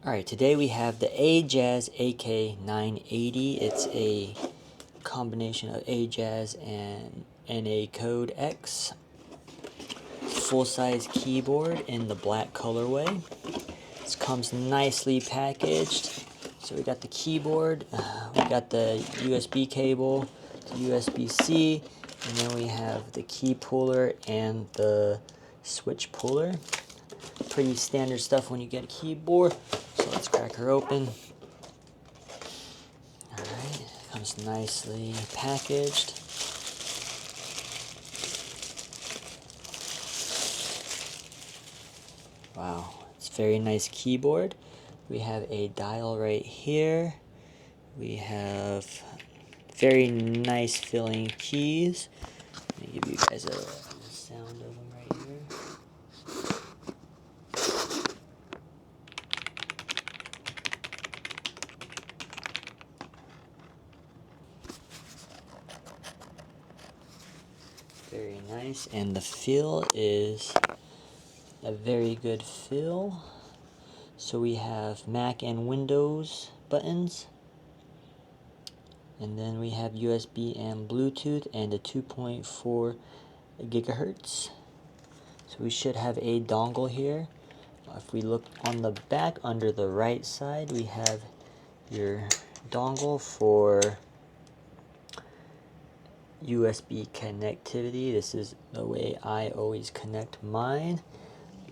Alright, today we have the AJAZZ AK980. It's a combination of AJAZZ and NA Code X. Full-size keyboard in the black colorway. This comes nicely packaged. So we got the keyboard, we got the USB cable to USB-C, and then we have the key puller and the switch puller. Pretty standard stuff when you get a keyboard. So let's crack her open. Alright, comes nicely packaged. Wow, it's a very nice keyboard. We have a dial right here. We have very nice filling keys. Let me give you guys a sound of them right here. Very nice, and the feel is a very good feel. So we have Mac and Windows buttons, and then we have USB and Bluetooth and a 2.4 gigahertz. So we should have a dongle here. If we look on the back under the right side, we have your dongle for USB connectivity. This is the way I always connect mine.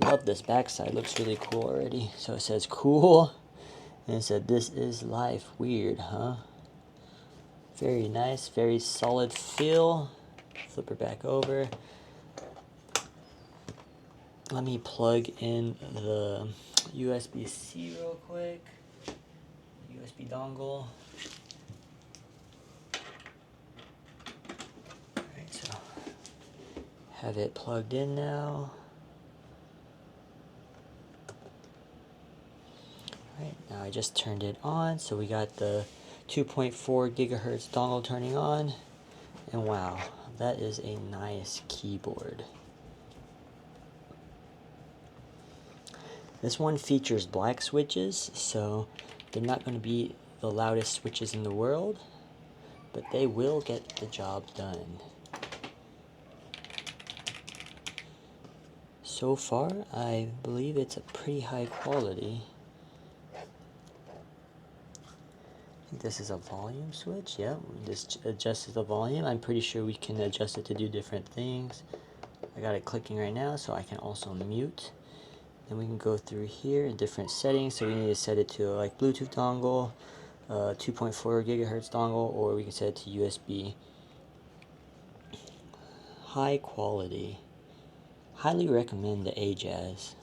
Love this backside, looks really cool already. So it says cool, and it said this is life. Weird, huh? Very nice, very solid feel. Flip her back over. Let me plug in the USB-C real quick. USB dongle. Alright, so have it plugged in now. Alright, now I just turned it on, so we got the 2.4 gigahertz dongle turning on, and wow, that is a nice keyboard. This one features black switches, so they're not going to be the loudest switches in the world, but they will get the job done. So far, I believe it's a pretty high quality. This is a volume switch. Yep, this adjusts the volume. I'm pretty sure we can adjust it to do different things. I got it clicking right now, so I can also mute. Then we can go through here in different settings. So we need to set it to like Bluetooth dongle, 2.4 gigahertz dongle, or we can set it to USB. High quality. Highly recommend the AJAZZ.